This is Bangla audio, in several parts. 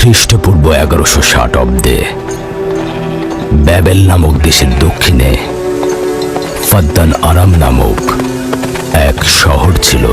খ্রিস্টপূর্ব 1160 অব্দে ব্যাবেল নামক দেশের দক্ষিণে ফাদ্দান আরাম নামক এক শহর ছিল।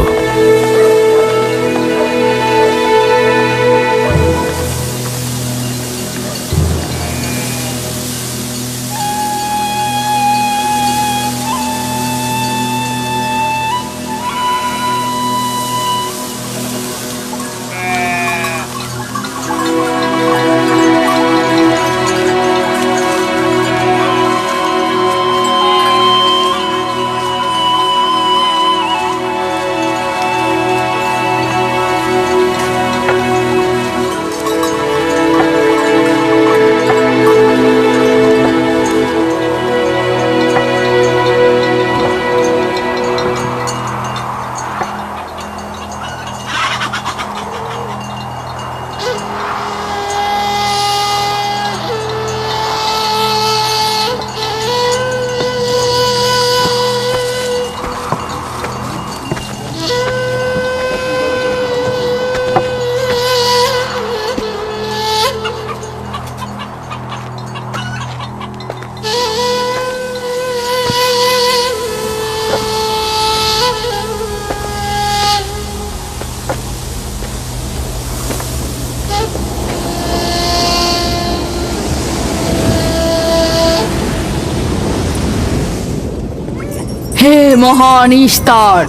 হে মহান ইস্তার,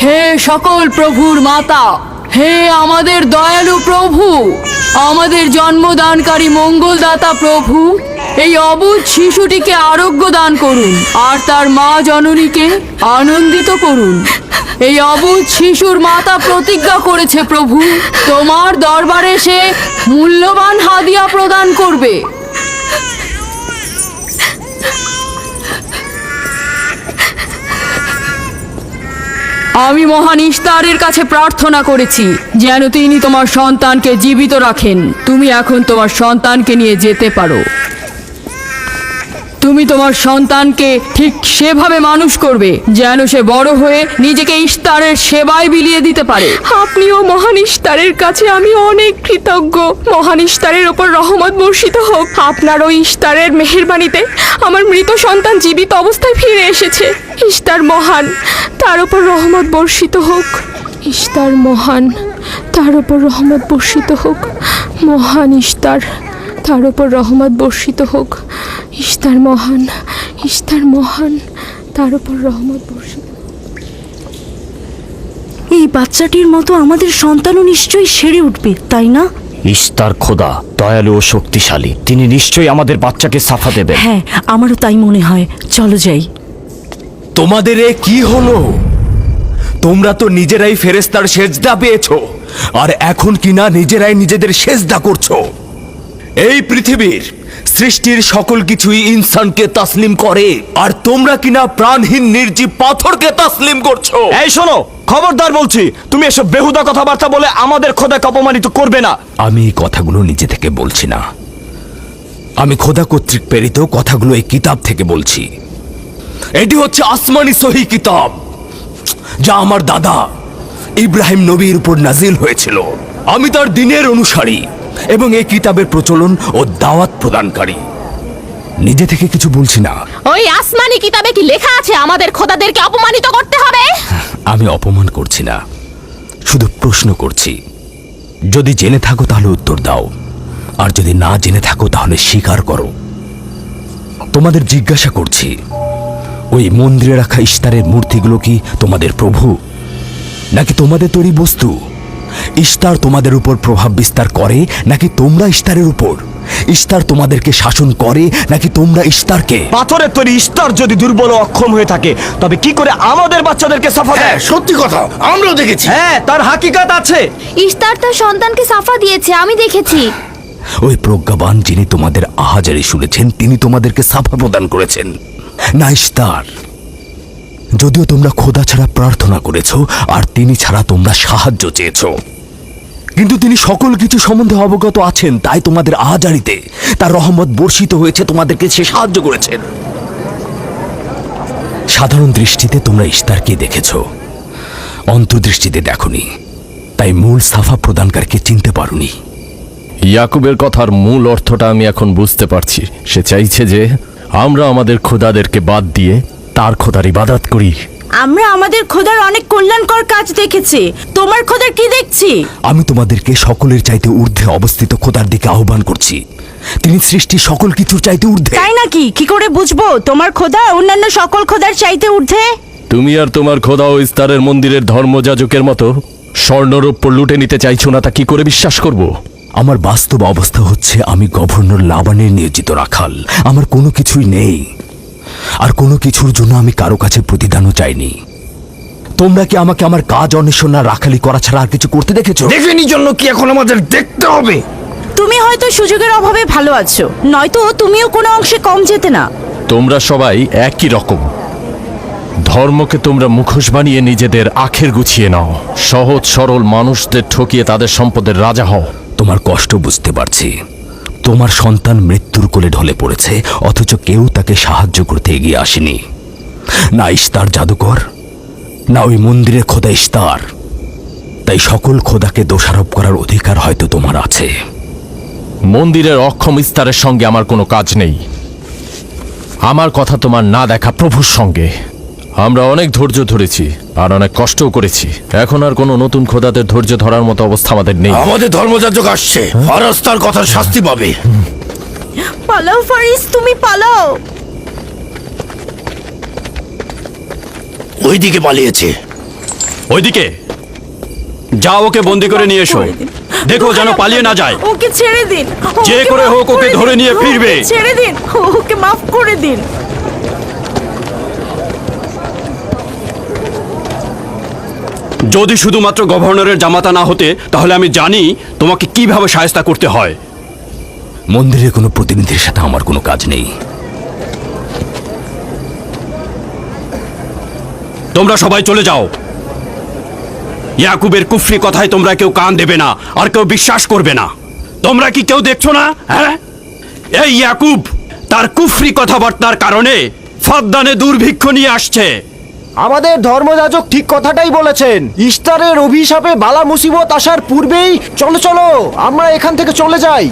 হে সকল প্রভুর মাতা, হে আমাদের দয়ালু প্রভু, আমাদের জন্মদানকারী মঙ্গলদাতা প্রভু, এই অবুঝ শিশুটিকে আরোগ্য দান করুন আর তার মা জননীকে আনন্দিত করুন। এই অবুঝ শিশুর মাতা প্রতিজ্ঞা করেছে প্রভু, তোমার দরবারে সে মূল্যবান হাদিয়া প্রদান করবে। আমি মহান ইস্তারের কাছে প্রার্থনা করেছি যেন তিনি তোমার সন্তানকে জীবিত রাখেন। তুমি এখন তোমার সন্তানকে নিয়ে যেতে পারো। তুমি তোমার সন্তানকে ঠিক সেভাবে মানুষ করবে যেন সে বড় হয়ে নিজেকে ইস্তারের সেবায় বিলিয়ে দিতে পারে। আপনিও মহান ইস্তারের কাছে আমি অনেক কৃতজ্ঞ। মহান ইস্তারের ওপর রহমত বর্ষিত হোক। আপনার ওই ইস্তারের মেহেরবানিতে আমার মৃত সন্তান জীবিত অবস্থায় ফিরে এসেছে। ইস্তার মহান, তার ওপর রহমত বর্ষিত হোক। ইস্তার মহান, তার ওপর রহমত বর্ষিত হোক। মহান ইস্তার, তার ওপর রহমত বর্ষিত হোক। ইস্তার মহান, ইস্তার মহান, তার ওপর রহমত বর্ষিত। এই বাচ্চাটির মতো আমাদের সন্তানও নিশ্চয়ই সেরে উঠবে, তাই না? ইস্তার খোদা দয়ালু ও শক্তিশালী, তিনি নিশ্চয়ই আমাদের বাচ্চাকে সাফা দেবেন। হ্যাঁ, আমারও তাই মনে হয়। চলো যাই। তোমাদের এ কি হলো? তোমরা তো নিজেরাই ফেরেশতার সেজদা পেয়েছো, আর এখন কিনা নিজেরাই নিজেদের সেজদা করছো। এই পৃথিবীর সৃষ্টির সকল কিছুই ইনসানকে তাসলিম করে, আর তোমরা কিনা প্রাণহীন নির্জীব পাথরকে তাসলিম করছো। এই শোনো, খবরদার বলছি, তুমি এসব বেহুদা কথাবার্তা বলে আমাদের খোদাকে অপমানিত করবে না। আমি এই কথাগুলো নিজে থেকে বলছি না, আমি খোদা কর্তৃক প্রেরিত কথাগুলো এই কিতাব থেকে বলছি। এটি হচ্ছে আসমানি সহি কিতাব, যা আমার দাদা ইব্রাহিম নবীর উপর নাজিল হয়েছিল। আমি তার দিনের অনুসারী এবং এই কিতাবের প্রচলন ও দাওয়াত প্রদানকারী। নিজে থেকে কিছু বলছি না। ওই আসমানি কিতাবে কি লেখা আছে আমাদের খোদাদেরকে অপমানিত করতে হবে? আমি অপমান করছি না, শুধু প্রশ্ন করছি। যদি জেনে থাকো তাহলে উত্তর দাও, আর যদি না জেনে থাকো তাহলে স্বীকার করো। তোমাদের জিজ্ঞাসা করছি, ওই মন্দিরে রাখা ইস্তারের মূর্তিগুলো কি তোমাদের প্রভু, নাকি তোমাদের তৈরি বস্তু? ইস্তার তোমাদের উপর প্রভাব বিস্তার করে নাকি তোমরা ইস্তারের উপর? ইস্তার তোমাদেরকে শাসন করে নাকি তোমরা ইস্তারকে? পাথরের তৈরি ইস্তার যদি দুর্বল ও অক্ষম হয়ে থাকে, তবে কি করে আমাদের বাচ্চাদেরকে সাফা দেয়? সত্যি কথা, আমরাও দেখেছি। হ্যাঁ, তার হাকিকাত আছে। ইস্তার তার সন্তানকে সাফা দিয়েছে, আমি দেখেছি। ওই প্রজ্ঞাবান যিনি তোমাদের আহাজারি শুনেছেন, তিনি তোমাদেরকে সাফা প্রদান করেছেন, না ইস্তার। যদিও তোমরা খোদা ছাড়া প্রার্থনা করেছো আর তিনি ছাড়া তোমরা সাহায্য চেয়েছো, কিন্তু তিনি সকল কিছু সম্বন্ধে অবগত আছেন, তাই তোমাদের আহাজারিতে তার রহমত বর্ষিত হয়েছে, তোমাদেরকে সে সাহায্য করেছেন। সাধারণ দৃষ্টিতে তোমরা ইস্তারকে দেখেছো, অন্তর্দৃষ্টিতে দেখোনি, তাই মূল সাফা প্রদানকারীকে চিনতে পারোনি। ইয়াকুবের কথার মূল অর্থটা আমি এখন বুঝতে পারছি। সে চাইছে যে আমরা আমাদের খোদাদেরকে বাদ দিয়ে তার খোদার ইবাদত করি। আমরা আমাদের খোদার অনেক কল্যাণকর কাজ দেখেছি, তোমার খোদার কি দেখছি? আমি তোমাদেরকে সকলের চাইতে ঊর্ধ্বে অবস্থিত খোদার দিকে আহ্বান করছি। তিনি সৃষ্টি সকল কিছুর চাইতে ঊর্ধ্বে। তাই নাকি? কি করে বুঝবো তোমার খোদা অন্যান্য সকল খোদার চাইতে ঊর্ধ্বে? তুমি আর তোমার খোদা ও ইস্তারের মন্দিরের ধর্মযাজকের মতো স্বর্ণরৌপ্য লুটে নিতে চাইছো না, তা কি করে বিশ্বাস করব? আমার বাস্তব অবস্থা হচ্ছে আমি গভর্নর লাবানের নিয়োজিত রাখাল। আমার কোনো কিছুই নেই, আর কোনো কিছুর জন্য আমি কারো কাছে প্রতিদানও চাইনি। তোমরা কি আমাকে আমার কাজ অন্বেষণ না রাখালি করা ছাড়া আর কিছু করতে দেখেছো? দেখেনি জন্য কি এখন আমাদের দেখতে হবে? তুমি হয়তো সুযোগের অভাবে ভালো আছো, নয়তো তুমিও কোনো অংশে কম যেতে না। তোমরা সবাই একই রকম। ধর্মকে তোমরা মুখোশ বানিয়ে নিজেদের আখের গুছিয়ে নাও, সহজ সরল মানুষদের ঠকিয়ে তাদের সম্পদের রাজা হও। তোমার কষ্ট বুঝতে পারছি। তোমার সন্তান মৃত্যুর কোলে ঢলে পড়েছে, অথচ কেউ তাকে সাহায্য করতে এগিয়ে আসেনি। না ইস্তার জাদুকর, না ওই মন্দিরের খোদা ইস্তার। তাই সকল খোদাকে দোষারোপ করার অধিকার হয়তো তোমার আছে। মন্দিরের অক্ষম ইস্তারের সঙ্গে আমার কোনো কাজ নেই। আমার কথা তোমার না দেখা প্রভুর সঙ্গে। আমরা অনেক ধৈর্য ধরেছি আর অনেক কষ্টও করেছি। এখন আর কোনো নতুন খোদাদের ধৈর্য ধরার মতো অবস্থা আমাদের নেই। আমাদের ধর্মযাজক আসছে, ফারাজ তার কথার শাস্তি পাবে। পালাও ফারিস, তুমি পালাও। ওইদিকে পালিয়েছে। ওইদিকে যাও, ওকে বন্দি করে নিয়ে এসো। দেখো যেন পালিয়ে না যায়। ওকে ছেড়ে দিন, যে ওকে করে মাফ হোক ওকে দিন, ধরে নিয়ে ফিরবে। ওকে ছেড়ে দিন, ওকে মাফ করে দিন। যদি শুধুমাত্র গভর্নরের জামাতা না হতে, তাহলে আমি জানি তোমাকে কিভাবে শায়েস্তা করতে হয়। মন্দিরের কোনো প্রতিনিধির সাথে আমার কোনো কাজ নেই। তোমরা সবাই চলে যাও। ইয়াকুবের কুফরি কথায় তোমরা কেউ কান দেবে না, আর কেউ বিশ্বাস করবে না। তোমরা কি কেউ দেখছো না? হ্যাঁ, এই ইয়াকুব তার কুফরি কথাবার্তার কারণে ফাদ্দানে দুর্ভিক্ষ নিয়ে আসছে। আমাদের ধর্মযাজক ঠিক কথাটাই বলেছেন। ইস্তারের অভিশাপে বালা মুসিবত আসার পূর্বেই চলো চলো আমরা এখান থেকে চলে যাই।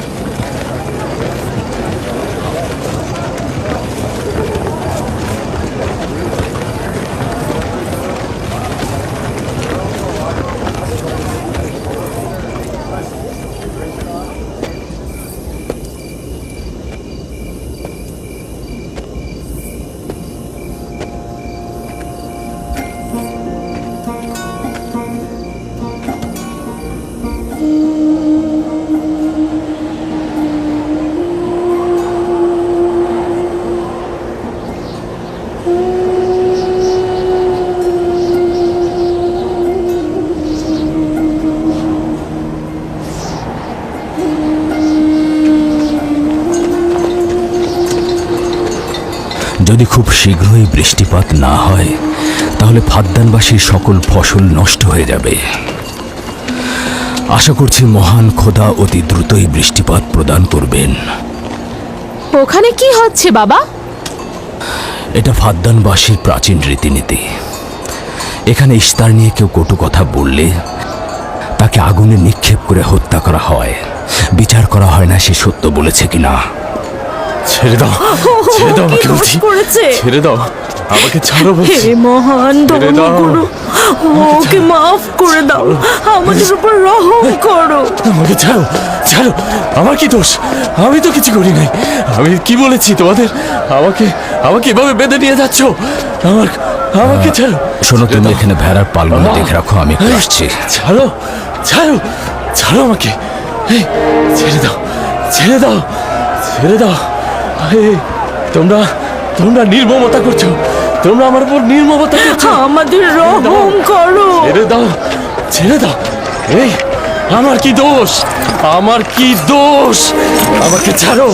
যদি খুব শীঘ্রই বৃষ্টিপাত না হয়, তাহলে ফাদ্দানবাসীর সকল ফসল নষ্ট হয়ে যাবে। আশা করছি মহান খোদা অতি দ্রুতই বৃষ্টিপাত প্রদান করবেন। ওখানে কি হচ্ছে বাবা? এটা ফাদ্দানবাসীর প্রাচীন রীতিনীতি। এখানে ইস্তার নিয়ে কেউ কটু কথা বললে তাকে আগুনে নিক্ষেপ করে হত্যা করা হয়। বিচার করা হয় না সে সত্য বলেছে কিনা। ছেড়ে দাও, ছেড়ে দাও আমাকে বলছি। ছেড়ে দাও, আমাকে ছাড়ো বলছি। হে মহান ছেড়ে দাও। ধর্মগুরু, ওকে মাফ করে দাও, আমাদের উপর রহম করো। আমাকে ছাড়ো, ছাড়ো। আমার কি দোষ? আমি তো কিছু করি নাই। আমি কি বলেছি তোমাদের? আমাকে আমাকে এভাবে বেঁধে নিয়ে যাচ্ছ? আমাকে ছাড়ো। শোনো, তুমি এখানে ভেড়ার পালগুলো দেখে রাখো, আমি একটু আসছি। ছাড়ো, ছাড়ো, ছাড়ো আমাকে। এই, ছেড়ে দাও, ছেড়ে দাও, ছেড়ে দাও। এই, তোমরা তোমরা নির্মমতা করছো। তোমরা আমার উপর নির্মমতা করছো। আমাদের রহম করো। ছেড়ে দাও, ছেড়ে দাও। এই, আমার কি দোষ? আমার কি দোষ? আমাকে ছাড়ো,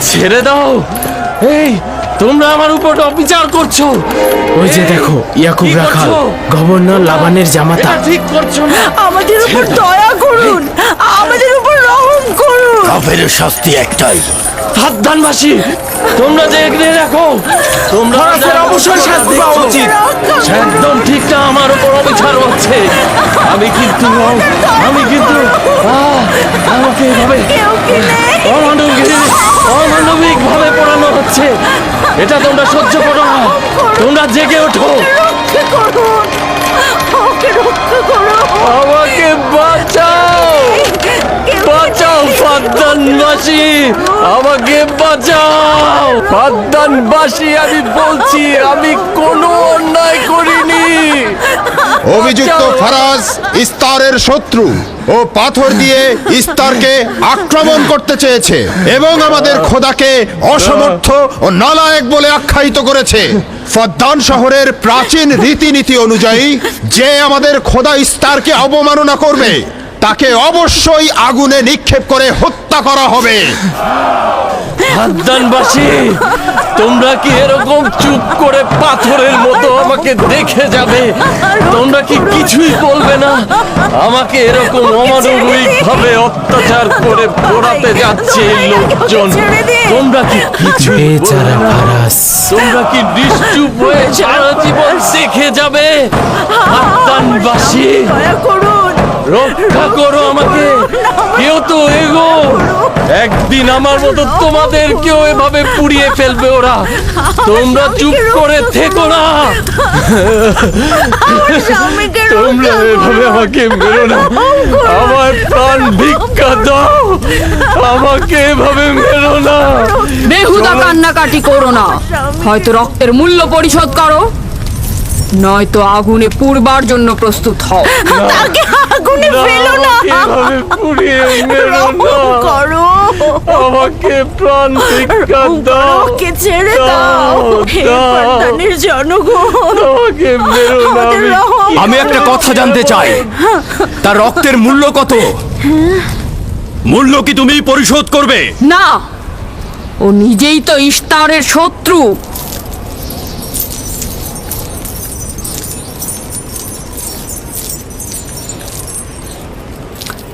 ছেড়ে দাও। এই, তোমরা আমার উপর অবিচার করছো। ওই যে দেখো, ইয়াকুব কি রাখাল, করছো? গভর্নর লাবানের জামাতা। এটা ঠিক করছো না। আমাদের উপর দয়া করুন, আমাদের উপর রহম করুন। কাফের শাস্তি একটাই। ফাদ্দানবাসী, তোমরা দেখে রাখো। তোমরা অবশ্যই শাস্তি পাওয়া উচিত। একদম ঠিক না, আমার উপর অবিচার হচ্ছে। আমি কিন্তু আমাকে এভাবে অমানবিক ভাবে পোড়ানো হচ্ছে। এটা তোমরা সহ্য করো না, তোমরা জেগে ওঠো। আমাকে বাঁচাও, বাঁচাও ফাদ্দানবাসী, আমাকে বাঁচাও ফাদ্দানবাসী। আমি বলছি আমি কোনো অন্যায় করিনি। অভিযুক্ত ফারাজ ইস্তারের শত্রু ও পাথর দিয়ে ইস্তারকে আক্রমণ করতে চেয়েছে এবং আমাদের খোদাকে অসমর্থ ও নালায়েক বলে আখ্যায়িত করেছে। ফদ্দান শহরের প্রাচীন রীতিনীতি অনুযায়ী যে আমাদের খোদা ইস্তারকে অবমাননা করবে তাকে অবশ্যই আগুনে নিক্ষেপ করে হত্যা করা হবে। ফাদ্দানবাসী, তোমরা কি এরকম চুপ করে পাথরের মতো আমাকে দেখে যাবে? তোমরা কি কিছুই বলবে না? আমাকে এরকম অমানবিক ভাবে অত্যাচার করে পোড়াতে যাচ্ছে এই লোকজন। তোমরা কি কিছুই বেচারা ফারাজ। তোমরা কি নিশ্চুপ হয়ে সারা জীবন দেখে যাবে? ফাদ্দানবাসী, রক্ষা করো আমাকে, কেউ তো এগো। একদিন আমার মতো তোমাদেরকেও এভাবে পুড়িয়ে ফেলবে ওরা। তোমরা চুপ করে থেকো না। তোমরা এভাবে আমাকে মেরো না, আমার প্রাণ ভিক্ষা দাও, আমাকে এভাবে মেরো না। বেহুদা কান্নাকাটি করো না, হয়তো রক্তের মূল্য পরিশোধ করো, নয়তো আগুনে পুড়বার জন্য প্রস্তুত হও। আগুনে ফেলো না, এভাবে পুড়িয়ে মেরো না, আমাকে প্রাণ ভিক্ষা দাও, ওকে ছেড়ে দাও। হে ফাদ্দানের জনগণ, আমাকে মেরো না। আমাদের রহম আমি একটা কথা জানতে চাই, তার রক্তের মূল্য কত? মূল্য কি তুমি পরিশোধ করবে? না, ও নিজেই তো ইস্তারের শত্রু।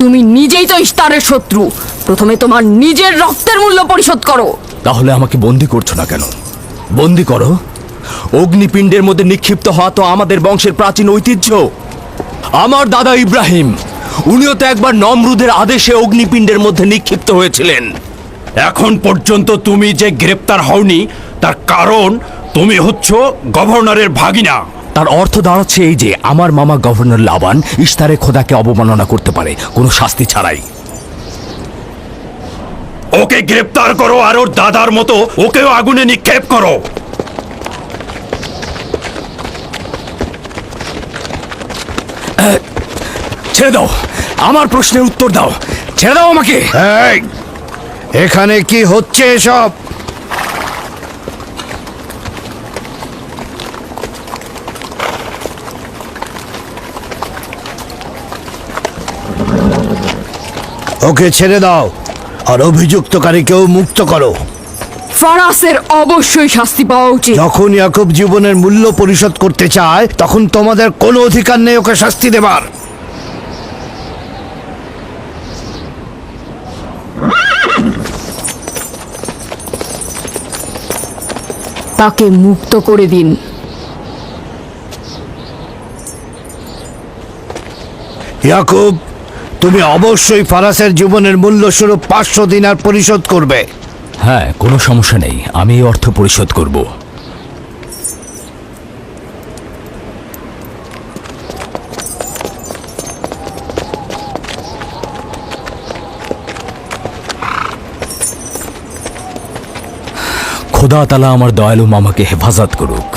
তুমি নিজেই তো ইস্তারের শত্রু, প্রথমে তোমার নিজের রক্তের মূল্য পরিশোধ করো। তাহলে আমাকে বন্দি করছো না কেন? বন্দি করো। অগ্নিপিণ্ডের মধ্যে নিক্ষিপ্ত হওয়া তো আমাদের বংশের প্রাচীন ঐতিহ্য। আমার দাদা ইব্রাহিম, উনিও তো একবার নমরুদের আদেশে অগ্নিপিণ্ডের মধ্যে নিক্ষিপ্ত হয়েছিলেন। এখন পর্যন্ত তুমি যে গ্রেপ্তার হওনি তার কারণ তুমি হচ্ছ গভর্নরের ভাগিনা। তার অর্থ দাঁড়াচ্ছে এই যে আমার মামা গভর্নর লাবান ইস্তারের খোদাকে অবমাননা করতে পারে কোনো শাস্তি ছাড়াই। ওকে গ্রেপ্তার করো আর ওর দাদার মতো ওকেও আগুনে নিক্ষেপ করো। ছেড়ে দাও, আমার প্রশ্নের উত্তর দাও, ছেড়ে দাও আমাকে। এই, এখানে কি হচ্ছে এসব? ওকে ছেড়ে দাও আর অভিযুক্তকারীকেও মুক্ত করো। ফারাসের অবশ্যই শাস্তি পাওয়া উচিত। যখন ইয়াকুব জীবনের মূল্য পরিশোধ করতে চায় তখন তোমাদের কোনো অধিকার নেই ওকে শাস্তি দেবার। তাকে মুক্ত করে দিন। ইয়াকুব, তুমি অবশ্যই ফারাসের জীবনের মূল্য স্বরূপ 500 দিনার পরিশোধ করবে। হ্যাঁ, কোনো সমস্যা নেই, আমি এই অর্থ পরিশোধ করব। খোদা তাআলা আমার দয়ালু মামাকে হেফাজত করুক।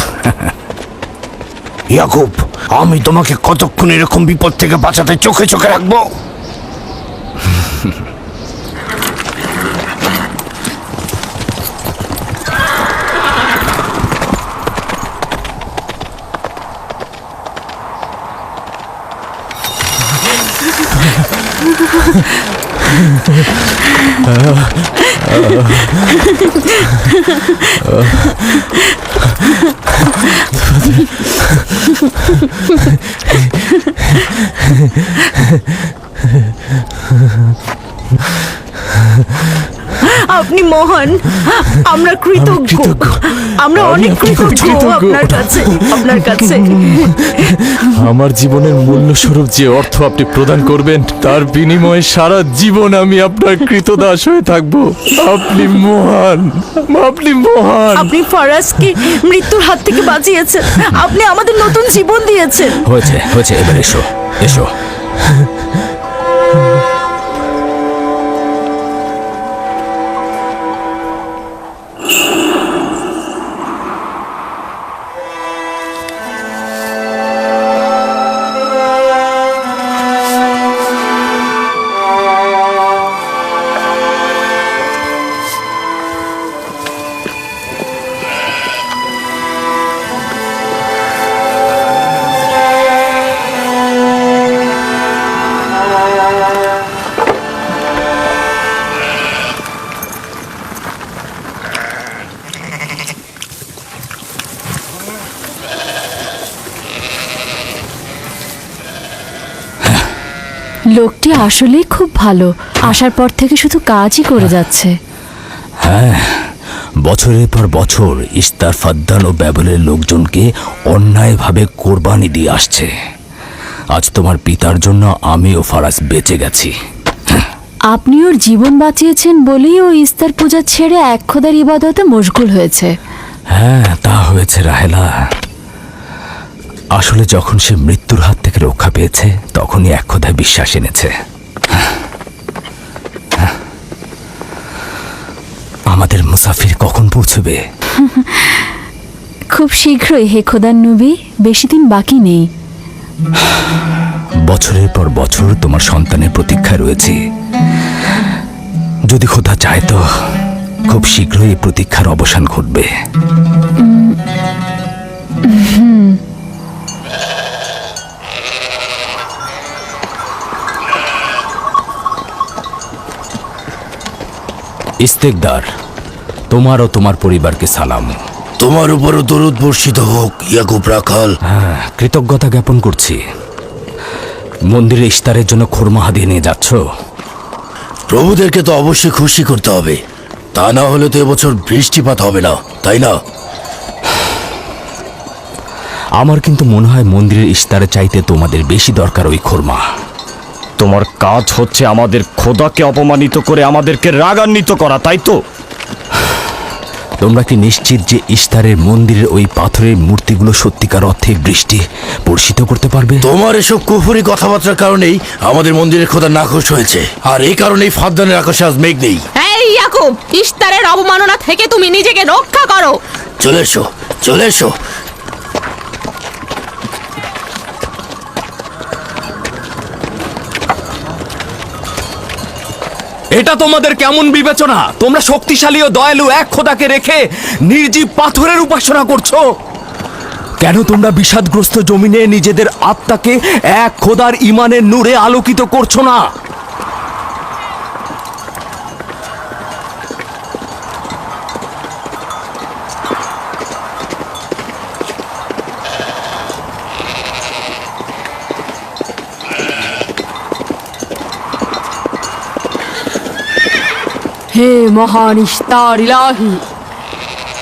ইয়াকুব, আমি তোমাকে কতক্ষণ এরকম বিপদ থেকে বাঁচাতে চোখে চোখে রাখবো? আপনি মহান, আমরা কৃতজ্ঞ, আমরা অনেক কৃতজ্ঞ আপনার কাছে। আমার জীবনের মূল্য স্বরূপ যে অর্থ আপনি প্রদান করবেন তার বিনিময়ে সারা জীবন আমি আপনার কৃতদাস হয়ে থাকবো। আপনি মহান, আপনি মহান। আপনি ফারাজকে মৃত্যুর হাত থেকে বাঁচিয়েছেন, আপনি আমাদের নতুন জীবন দিয়েছেন। হয়েছে হয়েছে, এবার এসো এসো। লোকটি আসলেই খুব ভালো, আসার পর থেকে শুধু কাজই করে যাচ্ছে। হ্যাঁ, বছরের পর বছর ইস্তার, ফাদ্দান ও ব্যাবলের লোকজনকে অন্যায়ভাবে কোরবানি দিয়ে আসছে। আজ তোমার পিতার জন্য আমি ও ফারাজ বেঁচে গেছি। আপনি ওর জীবন বাঁচিয়েছেন বলেই ও ইস্তার পূজা ছেড়ে এক খোদার ইবাদতে মশগুল হয়েছে। হ্যাঁ, তা হয়েছে রাহেলা। আসলে যখন সে মৃত্যুর হাত থেকে রক্ষা পেয়েছে তখনই এক খোদায় বিশ্বাস এনেছে। আমাদের মুসাফির কখন পৌঁছবে? খুব শীঘ্রই হে খোদার নবী, বেশি দিন বাকি নেই। বছরের পর বছর তোমার সন্তানের প্রতীক্ষায় রয়েছি। যদি খোদা চায় তো খুব শীঘ্রই এই প্রতীক্ষার অবসান ঘটবে। ইস্তেকদার, তোমার ও তোমার পরিবারকে সালাম। তোমার উপরও দরুদ বর্ষিত হোক ইয়াকুব রাখাল। হ্যাঁ, কৃতজ্ঞতা জ্ঞাপন করছি। মন্দিরে ইস্তারের জন্য খোরমা হাদিয়ে নিয়ে যাচ্ছ? প্রভুদেরকে তো অবশ্যই খুশি করতে হবে, তা না হলে তো এবছর বৃষ্টিপাত হবে না, তাই না? আমার কিন্তু মনে হয় মন্দিরের ইস্তারে চাইতে তোমাদের বেশি দরকার ওই খোরমা। তোমার কাজ হচ্ছে আমাদের খোদাকে অপমানিত করে আমাদেরকে রাগান্বিত করা, তাই তো? তোমরা কি নিশ্চিত যে ইস্তারের মন্দিরের ওই পাথরের মূর্তিগুলো সত্যিকার অর্থে বৃষ্টি বর্ষিত করতে পারবে? তোমার এসব কুফুরি কথাবার্তার কারণেই আমাদের মন্দিরের খোদা নাখোশ হয়েছে, আর এই কারণেই ফাদ্দানের আকাশে আজ মেঘ নেই। এই ইয়াকুব, ইস্তারের অবমাননা থেকে তুমি নিজেকে রক্ষা করো। চলে এসো, চলে এসো। এটা তোমাদের কেমন বিবেচনা? তোমরা শক্তিশালী ও দয়ালু এক খোদাকে রেখে নির্জীব পাথরের উপাসনা করছো। কেন তোমরা বিষাদগ্রস্ত জমিনে নিজেদের আত্মাকে এক খোদার ঈমানের নূরে আলোকিত করছো না? হে মহান ইস্তার ইলাহি,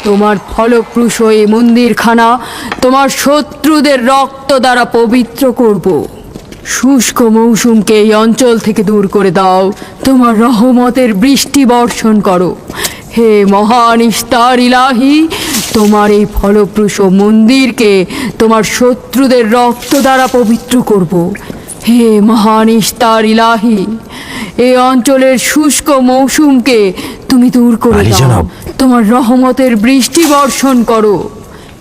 তোমার ফলপ্রসূ এই মন্দিরখানা তোমার শত্রুদের রক্ত দ্বারা পবিত্র করব। শুষ্ক মৌসুমকে এই অঞ্চল থেকে দূর করে দাও, তোমার রহমতের বৃষ্টি বর্ষণ করো। হে মহান ইস্তার ইলাহি, তোমার এই ফলপ্রসূ মন্দিরকে তোমার শত্রুদের রক্ত দ্বারা পবিত্র করব। হে মহান ইস্তার ইলাহি, এই অঞ্চলের শুষ্ক মৌসুমকে তুমি দূর করে আলী দাও, জনাব। তোমার রহমতের বৃষ্টি বর্ষণ করো।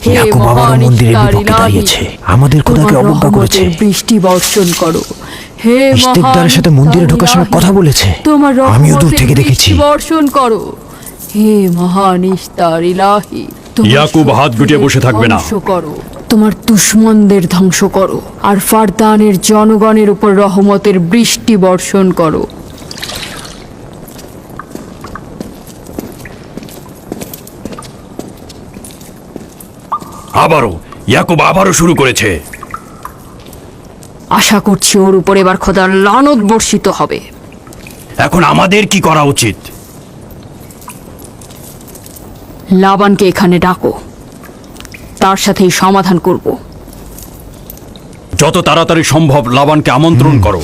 হে ইয়াকুব আবারও মহান মন্দিরের ইস্তার বিপক্ষে ইলাহি, দাঁড়িয়েছে, আমাদের খোদাকে তোমার অবজ্ঞা করেছে। রহমতের বৃষ্টি বর্ষণ করো। হে ইস্তেকদারের সাথে মন্দিরে ঢোকার সময় কথা বলেছে, তোমার আমিও দূর রহমতের থেকে বৃষ্টি দেখেছি। বর্ষণ করো। হে মহান ইস্তার ইলাহি, তোমার ইয়াকুব হাত গুটিয়ে বসে থাকবে না। ধ্বংস করো, তোমার দুশমনদের ধ্বংস করো, আর ফারদানের জনগণের উপর রহমতের বৃষ্টি বর্ষণ করো। ইয়াকুব আবারও শুরু করেছে। আশা করছি ওর উপর এবার খোদার লানত বর্ষিত হবে। এখন আমাদের কি করা উচিত? লাবানকে এখানে ডাকো, তার সাথেই সমাধান করব। যত তাড়াতাড়ি সম্ভব লাবানকে আমন্ত্রণ করো।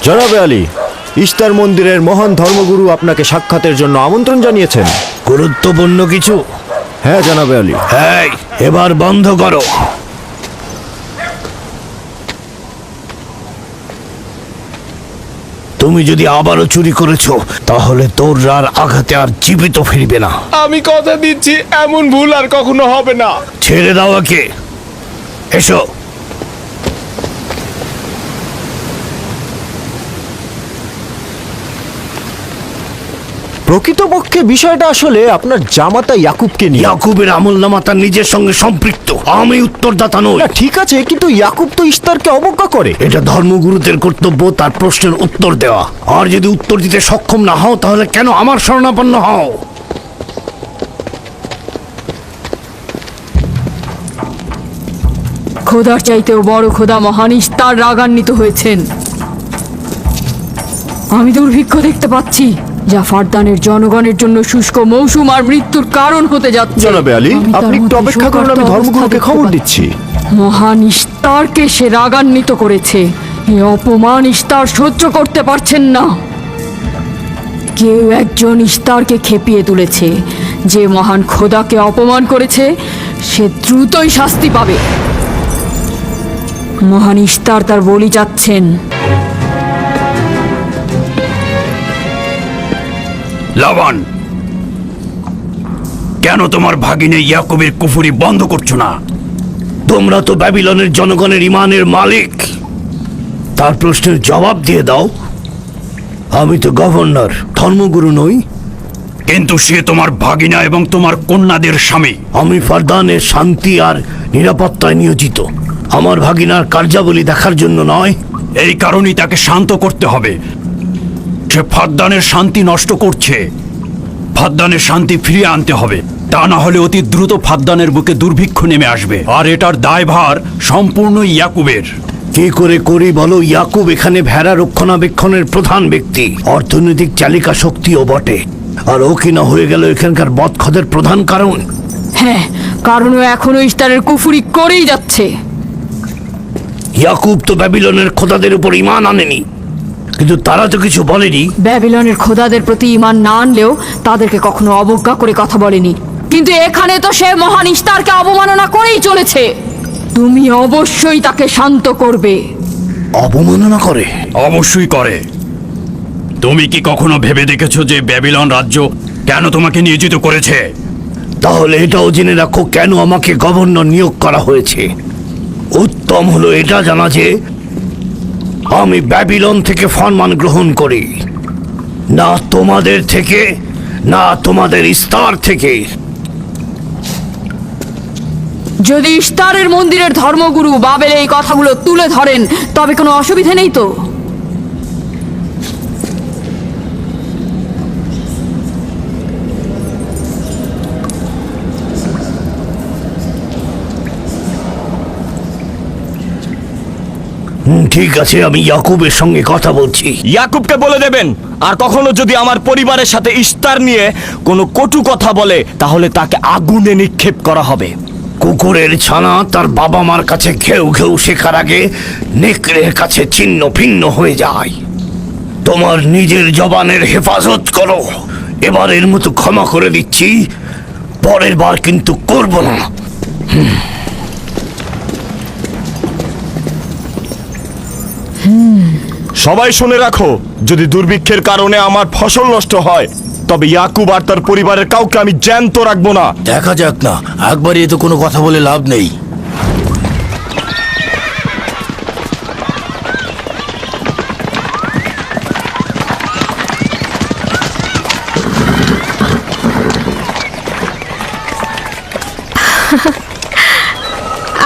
জনাবে আলী, ইস্তার মন্দিরের মহান ধর্মগুরু আপনাকে সাক্ষাতের জন্য আমন্ত্রণ জানিয়েছেন। গুরুত্বপূর্ণ কিছু? হ্যাঁ জনাবে আলী। এই, এবার বন্ধ করো। তুমি যদি আবারও চুরি করেছো তাহলে তোর আর আঘাতে আর জীবিত ফিরবে না। আমি কথা দিচ্ছি এমন ভুল আর কখনো হবে না। ছেড়ে দাও একে। এসো। প্রকৃতপক্ষে বিষয়টা আসলে আপনার জামাতা ইয়াকুবকে নিয়ে। ইয়াকুবের আমলনামা তার নিজের সঙ্গে সম্পৃক্ত। আমি উত্তরদাতা নই। না, ঠিক আছে, কিন্তু ইয়াকুব তো ইস্তারকে অবজ্ঞা করে। এটা ধর্মগুরুদের কর্তব্য তার প্রশ্নের উত্তর দেওয়া। আর যদি উত্তর দিতে সক্ষম না হও তাহলে কেন আমার শরণাপন্ন হও? খোদার চাইতেও বড় খোদা মহান ইস্তার রাগান্বিত হয়েছেন। আমি দুর্ভিক্ষ দেখতে পাচ্ছি, যা ফারদানের জনগণের জন্য শুষ্ক মৌসুম আর মৃত্যুর কারণ হতে যাচ্ছে। জনাবে আলী, আমি তার আপনি একটু মধ্যে অপেক্ষা করুন, আমি শোকার্ত ধর্মগুরুকে অবস্থা খবর দেখতে দিচ্ছি। মহান ইস্তারকে সে রাগান্বিত করেছে। এই অপমান ইস্তার সহ্য করতে পারছেন না। কেউ একজন ইস্তারকে খেপিয়ে তুলেছে। যে মহান খোদাকে অপমান করেছে সে দ্রুতই শাস্তি পাবে। মহান ইস্তার তার বলি চাচ্ছেন। লাবান, কেন তোমার ভাগিনে ইয়াকুবের কুফরি বন্ধ করছো না? তোমরা তো ব্যাবিলনের জনগণের ইমানের মালিক। তার প্রশ্নের জবাব দিয়ে দাও। আমি তো গভর্নর, ধর্মগুরু নই। কিন্তু সে তোমার ভাগিনা এবং তোমার কন্যাদের স্বামী। আমি ফারদানের শান্তি আর নিরাপত্তায় নিয়োজিত। আমার ভাগিনার কার্যাবলী দেখার জন্য নয়। এই কারণেই তাকে শান্ত করতে হবে। সে ফারদানের শান্তি নষ্ট করছে। ফারদানের শান্তি ফিরিয়ে আনতে হবে, তা না হলে অতি দ্রুত ফারদানের বুকে দুর্ভিক্ষ নেমে আসবে, আর এটার দায়ভার সম্পূর্ণ ইয়াকুবের। কি করে করি বলো? ইয়াকুব এখানে ভেড়া রক্ষণাবেক্ষণের প্রধান ব্যক্তি, অর্থনৈতিক চালিকা শক্তিও বটে। আর ও কিনা হয়ে গেল এখানকার বদখদের প্রধান কারণ। হ্যাঁ, কারণ ও এখনো ইস্তারের কুফরি করেই যাচ্ছে। ইয়াকুব তো ব্যাবিলনের খোদাদের উপর ঈমান আনেনি, কিন্তু তারা তো কিছু বলেনি। ব্যাবিলনের খোদাদের প্রতি ঈমান না আনলেও তাদেরকে কখনো অবজ্ঞা করে কথা বলেনি। কিন্তু এখানে তো সে মহান ইস্তারকে অবমাননা করেই চলেছে। তুমি অবশ্যই তাকে শান্ত করবে। অবমাননা করে? অবশ্যই করে। তুমি কি কখনো ভেবে দেখেছো যে ব্যাবিলন রাজ্য কেন তোমাকে নিয়োজিত করেছে? তাহলে এটাও জেনে রাখো কেন আমাকে গভর্নর নিয়োগ করা হয়েছে। উত্তম হলো এটা জানা যে আমি ব্যাবিলন থেকে ফরমান গ্রহণ করি, না তোমাদের থেকে, না তোমাদের ইস্তার থেকে। যদি ইস্তারের মন্দিরের ধর্মগুরু বাবেল এই কথাগুলো তুলে ধরেন তবে কোনো অসুবিধা নেই তো? ঠিক আছে, আমি ইয়াকুবের সঙ্গে কথা বলছি। ইয়াকুবকে বলে দেবেন, আর কখনো যদি আমার পরিবারের সাথে ইস্তার নিয়ে কোনো কটু কথা বলে তাহলে তাকে আগুনে নিক্ষেপ করা হবে। কুকুরের ছানা তার বাবা মার কাছে ঘেউ ঘেউ শেখার আগে নেকড়ের কাছে ছিন্ন ভিন্ন হয়ে যায়। তোমার নিজের জবানের হেফাজত করো। এবারের মতো ক্ষমা করে দিচ্ছি, পরের বার কিন্তু করব না। সবাই শুনে রাখো, যদি দুর্ভিক্ষের কারণে আমার ফসল নষ্ট হয় তবে ইয়াকুব আর তার পরিবারের কাউকে আমি জ্যান্ত রাখবো না। দেখা যাক না, একবারই তো কোনো কথা বলে লাভ নেই।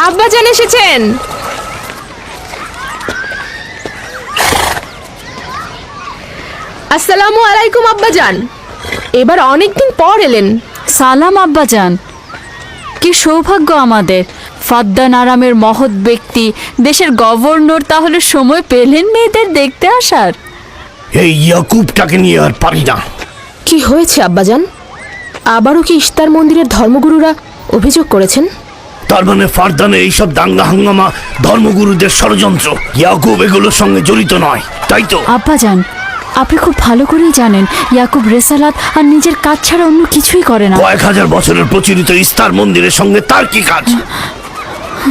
আব্বাজান এসেছেন। আসসালামু আলাইকুম আব্বাজান, এবার অনেকদিন পর এলেন। সালাম আব্বাজান। কি সৌভাগ্য আমাদের, ফাদ্দান আরামের মহৎ ব্যক্তি দেশের গভর্নর তাহলে সময় পেলেন মেয়েদের দেখতে আসার। এই ইয়াকুবটাকে নিয়ে আর পারি না। কি হয়েছে আব্বাজান? আবারও কি ইস্তার মন্দিরের ধর্মগুরুরা অভিযোগ করেছেন? তার মানে ফারদানে এইসব দাঙ্গা হাঙ্গামা ধর্মগুরুদের ষড়যন্ত্র। ইয়াকুব এগুলোর সঙ্গে জড়িত নয়, তাই তো? আব্বাজান, আপনি খুব ভালো করেই জানেন ইয়াকুব রেসালাত আর নিজের কাজ ছাড়া অন্য কিছুই করে না। কয়েক হাজার বছরের প্রচলিত ইস্তার মন্দিরের সঙ্গে তার কি কাজ?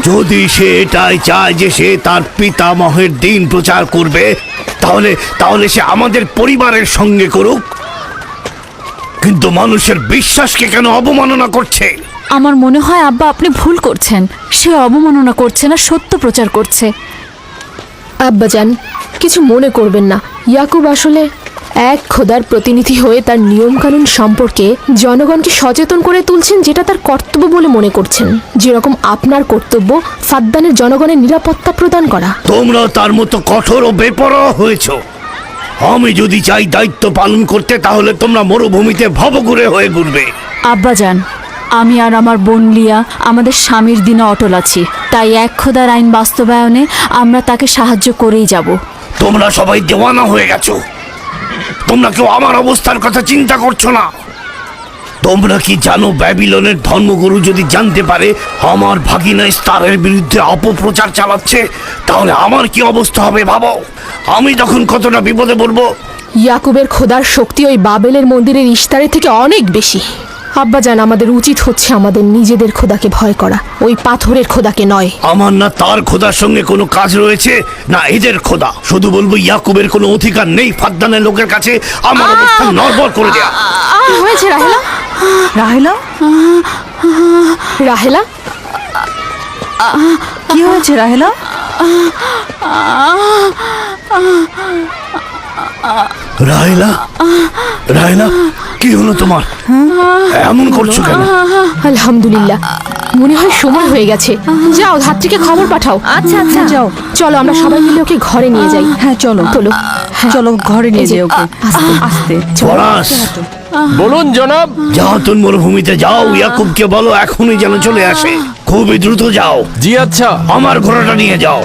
যদি সে এটাই চায় যে সে তার পিতামহের দিন প্রচার করবে, তাহলে সে আমাদের পরিবারের সঙ্গে করুক। কিন্তু মানুষের বিশ্বাসকে কেন অবমাননা করছে? আমার মনে হয় আব্বা আপনি ভুল করছেন। সে অবমাননা করছে না, সত্য প্রচার করছে। আব্বাজান, কিছু মনে করবেন না। ইয়াকুব আসলে এক খোদার প্রতিনিধি হয়ে তার নিয়মকানুন সম্পর্কে জনগণকে সচেতন করে তুলছেন, যেটা তার কর্তব্য বলে মনে করছেন। যেরকম আপনার কর্তব্য ফাদ্দানের জনগণের নিরাপত্তা প্রদান করা। তোমরা তার মতো কঠোর ও বেপরোয়া হয়েছ। আমি যদি চাই দায়িত্ব পালন করতে, তাহলে তোমরা মরুভূমিতে ভবঘুরে হয়ে ঘুরবে। আব্বাজান, আমি আর আমার বোন লিয়া আমাদের স্বামীর দিনে অটল আছি, তাই এক খোদার আইন বাস্তবায়নে আমরা তাকে সাহায্য করেই যাব। তোমরা সবাই দেওয়ানা হয়ে গেছো। তোমরা কেউ আমার অবস্থার কথা চিন্তা করছো না। তোমরা কি জানো, ব্যাবিলনের ধর্মগুরু যদি জানতে পারে আমার ভাগিনা ইস্তারের বিরুদ্ধে অপপ্রচার চালাচ্ছে, তাহলে আমার কি অবস্থা হবে ভাবো। আমি তখন কতটা বিপদে পড়বো। ইয়াকুবের খোদার শক্তি ওই বাবেলের মন্দিরের ইস্তারের থেকে অনেক বেশি। আব্বাজান, আমাদের উচিত হচ্ছে আমাদের নিজেদের খোদাকে ভয় করা, ওই পাথরের খোদাকে নয়। আমার না তার খোদার সঙ্গে কোনো কাজ রয়েছে, না এদের খোদা। শুধু বলবো ইয়াকুবের কোনো অধিকার নেই ফাদ্দানের লোকের কাছে আমার অবস্থান নড়বড় করে দেয়া। কি হয়েছে রাহেলা? রাহেলা, রাহেলা, কি হয়েছে রাহেলা? রাহেলা, রাহেলা, কি হলো তোমার? এমন করছো কেন? আলহামদুলিল্লাহ, মনে হয় সময় হয়ে গেছে। যাও, ধাত্রীকে খবর পাঠাও। আচ্ছা আচ্ছা, যাও। চলো আমরা সবাই মিলে ওকে ঘরে নিয়ে যাই। হ্যাঁ চলো চলো, চলো ঘরে নিয়ে যাই ওকে। আস্তে আস্তে। পলাশ, বলুন জনাব। যাও তুমি মরুভূমিতে যাও, ইয়াকুবকে বলো এখনই যেন চলে আসে। খুবই দ্রুত যাও। জি আচ্ছা। আমার ঘোড়াটা নিয়ে যাও।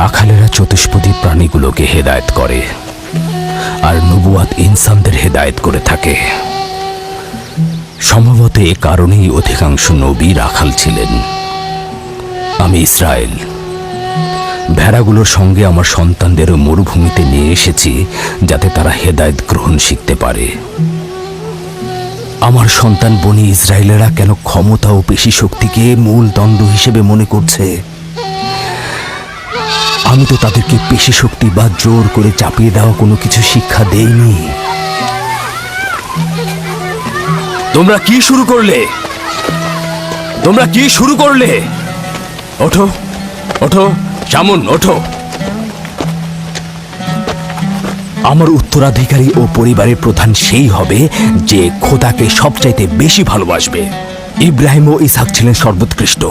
রাখালেরা চতুষ্পদী প্রাণীগুলোকে হেদায়েত করে, আর নবুয়াত ইনসানদের হেদায়েত করে থাকে। সম্ভবত এ কারণেই অধিকাংশ নবী রাখাল ছিলেন। আমি ইসরায়েল ভেড়াগুলোর সঙ্গে আমার সন্তানদেরও মরুভূমিতে নিয়ে এসেছি, যাতে তারা হেদায়েত গ্রহণ শিখতে পারে। আমার সন্তান বনি ইসরায়েলেরা কেন ক্ষমতা ও পেশি শক্তিকে মূল দণ্ড হিসেবে মনে করছে? আমি তো তাদেরকে পেশি শক্তি বা জোর করে চাপিয়ে দেওয়া কোনো কিছু শিক্ষা দেইনি। তোমরা কি শুরু করলে? তোমরা কি শুরু করলে? ওঠো, ওঠো শামুন, ওঠো। আমার উত্তরাধিকারী ও পরিবারের প্রধান সেই হবে যে খোদাকে সবচাইতে বেশি ভালোবাসবে। ইব্রাহিম ও ইসহাক ছিলেন সর্বোৎকৃষ্ট।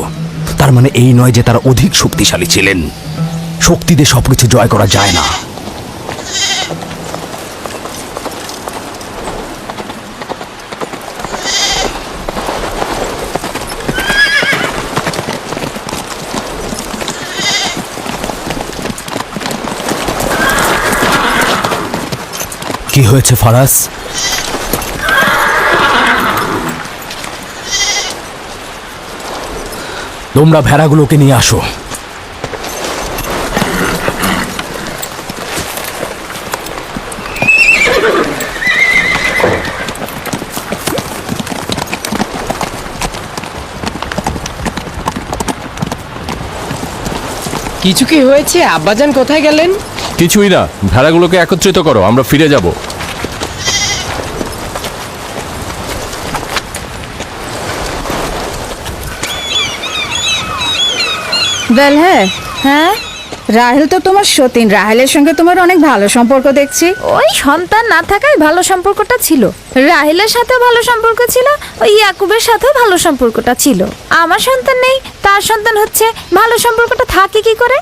তার মানে এই নয় যে তারা অধিক শক্তিশালী ছিলেন। শক্তি দিয়ে সবকিছু জয় করা যায় না। কি হয়েছে ফারাজ? তোমরা ভেড়াগুলোকে নিয়ে আসো। কিছু কি হয়েছে? আব্বাজান কোথায় গেলেন? কিছুই না, ভেড়াগুলোকে একত্রিত করো, আমরা ফিরে যাব। বেল, হ্যাঁ, রাহেল তো তোমার সতীন। রাহেলের সঙ্গে তোমার অনেক ভালো সম্পর্ক দেখছি। ওই সন্তান না থাকায় ভালো সম্পর্কটা ছিল। রাহেলের সাথেও ভালো সম্পর্ক ছিল, ওই ইয়াকুবের সাথেও ভালো সম্পর্কটা ছিল। আমার সন্তান নেই, তার সন্তান হচ্ছে, ভালো সম্পর্কটা থাকে কি করে?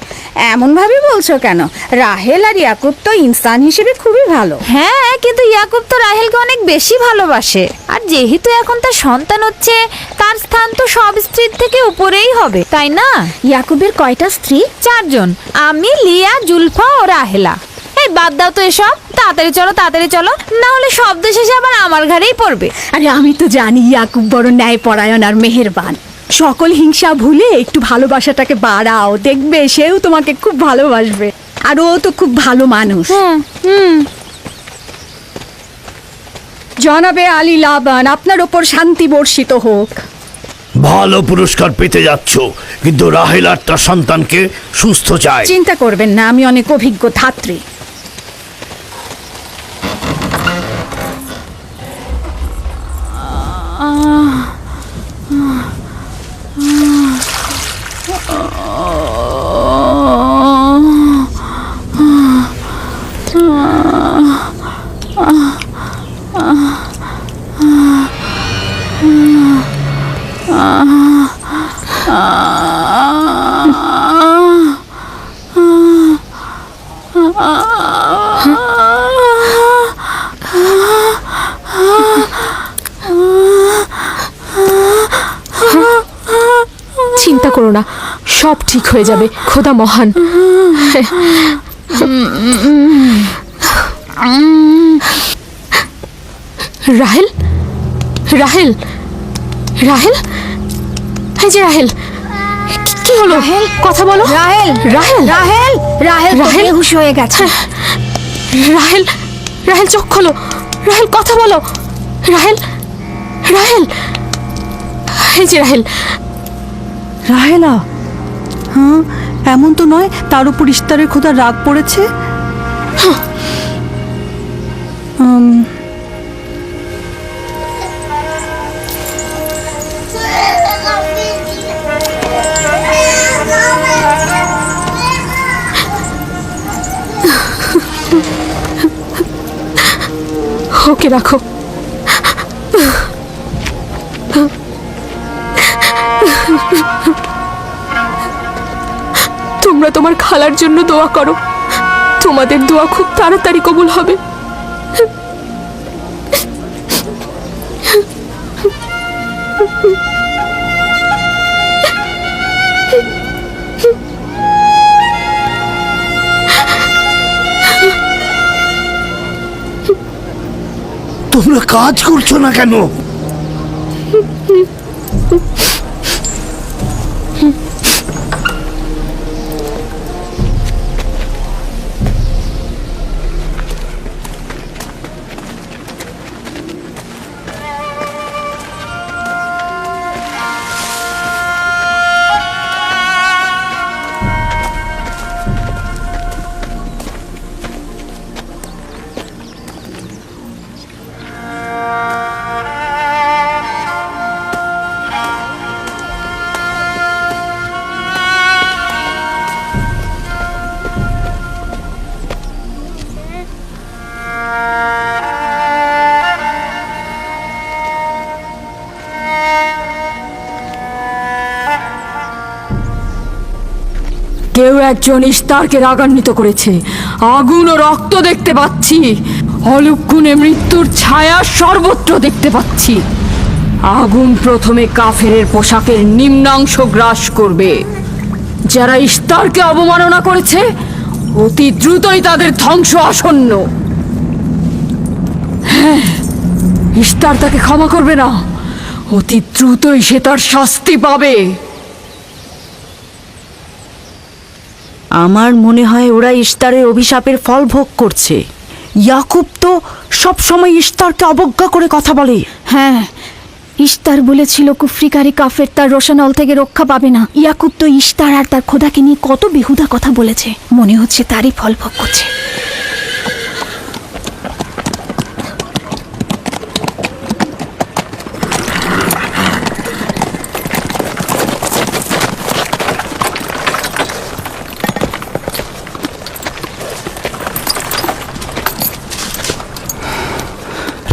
এমন ভাবে বলছো কেন? রাহেল আর ইয়াকুব তো ইনসান হিসেবে খুবই ভালো। হ্যাঁ, কিন্তু ইয়াকুব তো রাহেলকে অনেক বেশি ভালোবাসে। আর যেহেতু এখন তার সন্তান হচ্ছে, তার স্থান তো সব স্ত্রীর থেকে উপরেই হবে, তাই না? ইয়াকুবের কয়টা স্ত্রী? 4 জন, আমি, লিয়া, জুলফা ও রাহেলা। এই বাদ দাও তো এসব, তাড়াতাড়ি চলো, না হলে শব্দ শেষে আবার আমার ঘাড়েই পড়বে। আরে আমি তো জানি ইয়াকুব বড় ন্যায়পরায়ণ আর মেহেরবান। সকল হিংসা ভুলে একটু ভালোবাসাটাকে বাড়াও, দেখবে সেও তোমাকে খুব ভালোবাসবে। আর ও তো খুব ভালো মানুষ। জনাবে আলী লাবান, আপনার ওপর শান্তি বর্ষিত হোক। ভালো পুরস্কার পেতে যাচ্ছ, কিন্তু রাহেল আর তার সন্তানকে সুস্থ চাই। চিন্তা করবেন না, আমি অনেক অভিজ্ঞ ধাত্রী। চিন্তা করো না, সব ঠিক হয়ে যাবে। খোদা মহান। রাহেল, রাহেল, রাহেল, এই যে রাহেল, কি হলো? কথা বলো। রাহেল, রাহেল, রাহেল, রাহেল, রাহেল বেহুশ হয়ে গেছে। রাহেল, রাহেল চোখ খোলো। রাহেল কথা বলো। রাহেল, রাহেল, এই যে রাহেল। রাহেলা, হ্যাঁ, এমন তো নয় তার উপর ইস্তারের খোদার রাগ পড়েছে। ওকে রাখো। তোমরা তোমার খালার জন্য দোয়া করো, তোমাদের দোয়া খুব তাড়াতাড়ি কবুল হবে। তোমরা কাজ করছো না কেন? কেউ একজন ইস্তারকে রাগান্বিত করেছে। আগুন ও রক্ত দেখতে পাচ্ছি, অলক্ষণে মৃত্যুর ছায়া সর্বত্র দেখতে পাচ্ছি। আগুন প্রথমে কাফেরের পোশাকের নিম্নাংশ গ্রাস করবে। যারা ইস্তারকে অবমাননা করেছে, অতি দ্রুতই তাদের ধ্বংস আসন্ন। হ্যাঁ, ইস্তার তাকে ক্ষমা করবে না, অতি দ্রুতই সে তার শাস্তি পাবে। আমার মনে হয় ওরা ইশতারের অভিশাপের ফল ভোগ করছে। ইয়াকুব তো সব সময় ইশতারকে অবজ্ঞা করে কথা বলে। হ্যাঁ, ইশতার বলেছিল কুফরিকারী কাফের তার রোশানল থেকে রক্ষা পাবে না। ইয়াকুব তো ইশতার আর তার খোদাকে নিয়ে কত বেহুদা কথা বলেছে, মনে হচ্ছে তারই ফল ভোগ করছে।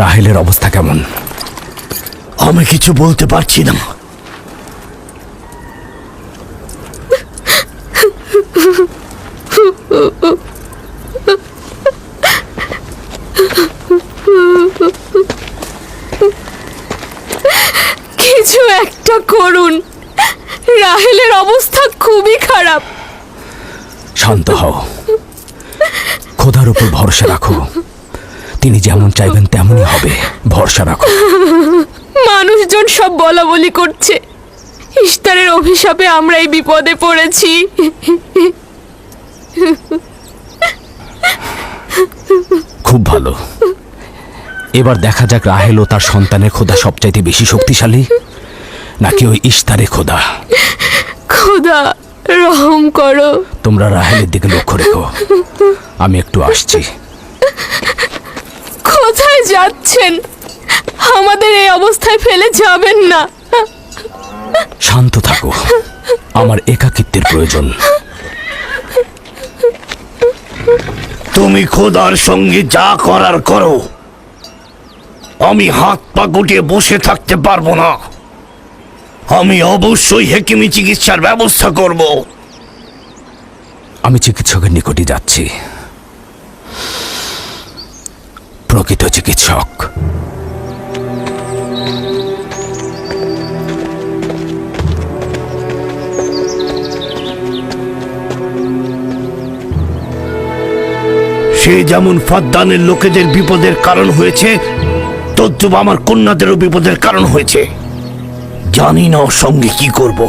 রাহেলের অবস্থা কেমন? আমি কিছু বলতে পারছি না। কিছু একটা করুন, রাহেলের অবস্থা খুবই খারাপ। শান্ত হও, খোদার উপর ভরসা রাখো। তিনি যেমন চাইবেন তেমনই হবে, ভরসা রাখো। মানুষজন সব বলা বলি করছে, ইশতারের অভিশাপে আমরা এই বিপদে পড়েছি। খুব ভালো। এবার দেখা যাক রাহেল ও তার সন্তানের খোদা সবচাইতে বেশি শক্তিশালী, নাকি ওই ইশতারে খোদা। খোদা রহম করো। তোমরা রাহেলের দিকে লক্ষ্য রেখো, আমি একটু আসছি। কোথায় যাচ্ছেন? আমাদের এই অবস্থায় ফেলে যাবেন না। শান্ত থাকো, আমার একাকিত্বের প্রয়োজন। তুমি খোদার সঙ্গে যা করার করো, আমি হাত পা গুটিয়ে বসে থাকতে পারবো না। আমি অবশ্যই হেকিমি চিকিৎসার ব্যবস্থা করব। আমি চিকিৎসকের নিকটে যাচ্ছি, প্রকৃত চিকিৎসক। সে যেমন ফাদ্দানের লোকেদের বিপদের কারণ হয়েছে, তদ্রুপ আমার কন্যাদেরও বিপদের কারণ হয়েছে। জানি না ওর সঙ্গে কি করব।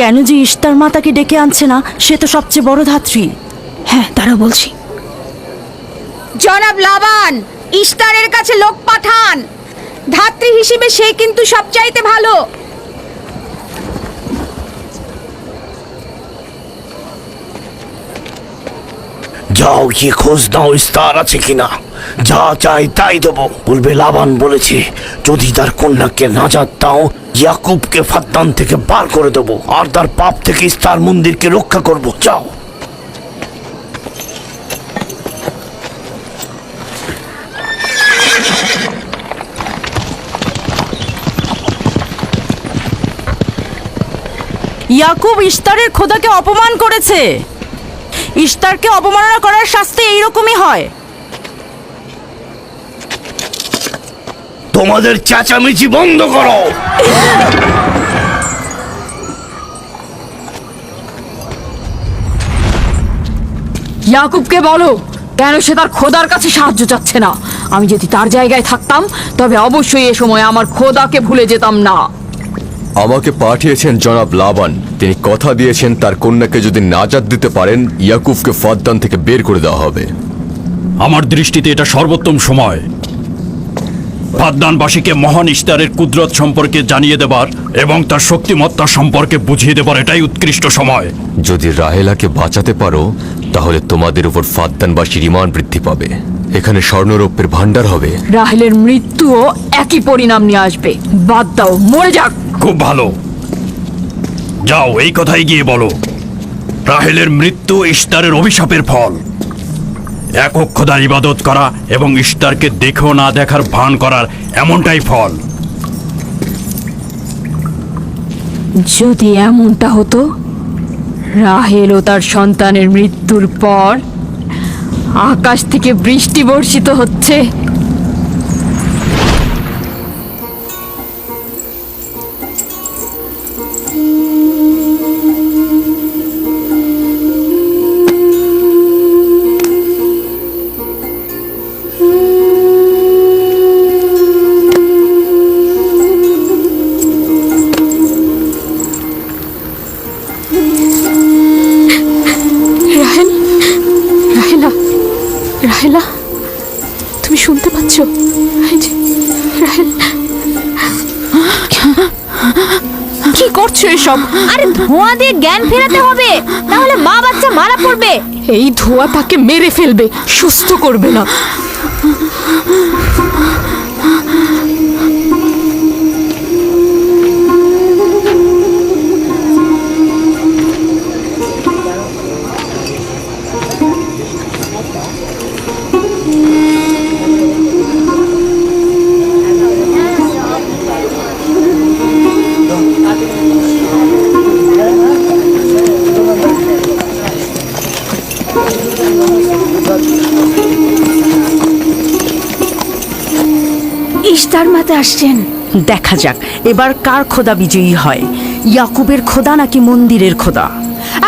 কেন যে ইশতার মাতাকে ডেকে আনছে না, সে তো সবচেয়ে বড় ধাত্রী। হ্যাঁ, তারা বলছি। জনাব লাবান, ইশতারের কাছে লোক পাঠান। ধাত্রী হিসেবে সে কিন্তু সবচাইতে ভালো। যাও গিয়ে খোঁজ নাও ইস্তার আছে কিনা। যা চাই তাই দেবো। বলবে লাবান বলেছে, যদি তার কন্যাকে নাজাত দাও, ইয়াকুবকে ফাদ্দান থেকে বার করে দেবো, আর তার পাপ থেকে ইস্তার মন্দিরকে রক্ষা করবো। যাও। ইয়াকুব ইশতারের খোদাকে অপমান করেছে। ইশতারকে অবমাননা করার শাস্তি এইরকমই হয়। তোমাদের চেঁচামেচি বন্ধ করো। ইয়াকুবকে বলো কেন সে তার খোদার কাছে সাহায্য চাচ্ছে না। আমি যদি তার জায়গায় থাকতাম তবে অবশ্যই এ সময় আমার খোদাকে ভুলে যেতাম না। আমাকে পাঠিয়েছেন জনাব লাবান। তিনি কথা দিয়েছেন তার কন্যাকে যদি নাজাত দিতে পারেন, ইয়াকুবকে ফাদ্দান থেকে বের করে দেওয়া হবে। আমার দৃষ্টিতে এটা সর্বোত্তম সময়। ফাদ্দানবাসীকে মহান ইস্তারের কুদরত সম্পর্কে জানিয়ে দেবার এবং তার শক্তিমত্তা সম্পর্কে বুঝিয়ে দেবার এটাই উৎকৃষ্ট সময়। যদি রাহেলাকে বাঁচাতে পারো তাহলে তোমাদের উপর ফাদ্দানবাসীর ঈমান বৃদ্ধি পাবে। এখানে স্বর্ণরৌপ্যের ভান্ডার হবে। রাহেলের মৃত্যুও একই পরিণাম নিয়ে আসবে। বাদ দাও, মরে যাক। খুব ভালো, যাও এই কথাই গিয়ে বলো। রাহেলের মৃত্যু ইস্তারের অভিশাপের ফল। একক খোদার ইবাদত করা এবং ইস্তারকে দেখেও না দেখার ভান করার এমনটাই ফল। যদি এমনটা হতো, রাহেল ও তার সন্তানের মৃত্যুর পর আকাশ থেকে বৃষ্টি বর্ষিত হচ্ছে, রাহেল, রাহেলা, রাহেলা, তুমি শুনতে পাচ্ছ? এই যে, রাহেল, কি করছো এসব? আরে ধোঁয়া দিয়ে জ্ঞান ফেরাতে হবে, তাহলে মা বাচ্চা মারা পড়বে। এই ধোঁয়া তাকে মেরে ফেলবে, সুস্থ করবে না। ইস্তার মাতে আসছেন। দেখা যাক এবার কার খোদা বিজয়ী হয়, ইয়াকুবের খোদা নাকি মন্দিরের খোদা।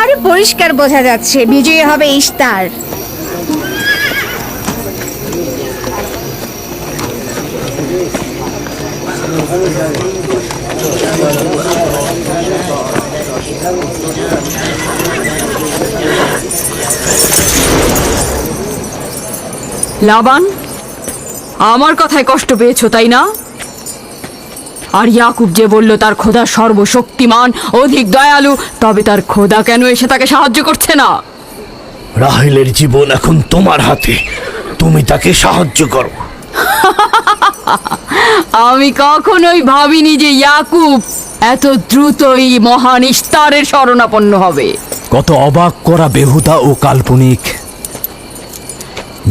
আরে পরিষ্কার বোঝা যাচ্ছে বিজয়ী হবে ইস্তার। লাবান, আমার কথায় কষ্ট পেয়েছো তাই না? আর ইয়াকুব যে বলল তার খোদা সর্বশক্তিমান, অধিক দয়ালু, তবে তার খোদা কেন এসে তাকে সাহায্য করছে না? রাহেলের জীবন এখন তোমার হাতে, তুমি তাকে সাহায্য করো। আমি কখনোই ভাবিনি যে ইয়াকুব এত দ্রুতই মহান ইস্তারের শরণাপন্ন হবে। কত অবাক করা বেহুদা ও কাল্পনিক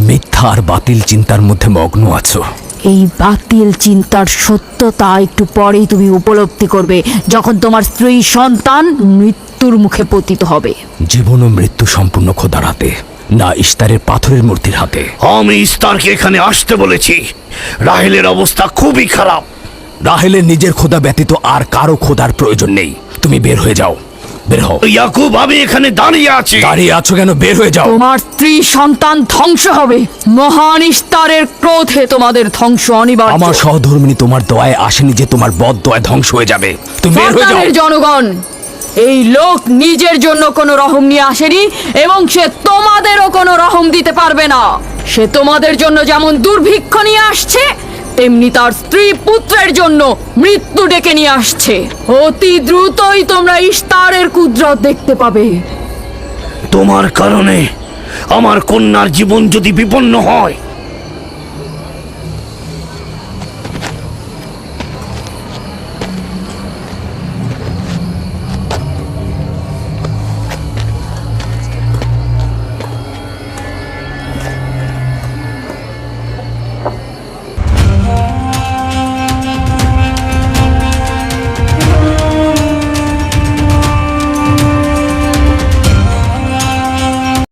মিথ্যা আর বাতিল চিন্তার মধ্যে মগ্ন আছো। এই বাতিল চিন্তার সত্যতা একটু পরেই তুমি উপলব্ধি করবে, যখন তোমার স্ত্রী সন্তান মৃত্যুর মুখে পতিত হবে। জীবন ও মৃত্যু সম্পূর্ণ খোদার হাতে, না ইস্তারের পাথরের মূর্তির হাতে। আমি ইস্তারকে এখানে আসতে বলেছি। রাহেলের অবস্থা খুবই খারাপ। রাহেলের নিজের খোদা ব্যতীত আর কারো খোদার প্রয়োজন নেই। তুমি বের হয়ে যাও, বের হও। ইয়াকুব, আমি এখানে দাঁড়িয়ে আছি। দাঁড়িয়ে আছো কেন? বের হয়ে যাও। তোমার স্ত্রী সন্তান ধ্বংস হবে। মহান ইস্তারের ক্রোধে তোমাদের ধ্বংস অনিবার্য। আমার সহধর্মিনী তোমার দয়ায় আসেনি যে তোমার বদ দয়ায় ধ্বংস হয়ে যাবে। তুমি বের হয়ে যাও। ফাদ্দানের জনগণ, এই লোক নিজের জন্য কোনো রহম নিয়ে আসেনি এবং সে তোমাদেরও কোনো রহম দিতে পারবে না। সে তোমাদের জন্য যেমন দুর্ভিক্ষ নিয়ে আসছে, তেমনি তার স্ত্রী পুত্রের জন্য মৃত্যু ডেকে নিয়ে আসছে। অতি দ্রুতই তোমরা ইস্তারের কুদরত দেখতে পাবে। তোমার কারণে আমার কন্যার জীবন যদি বিপন্ন হয়,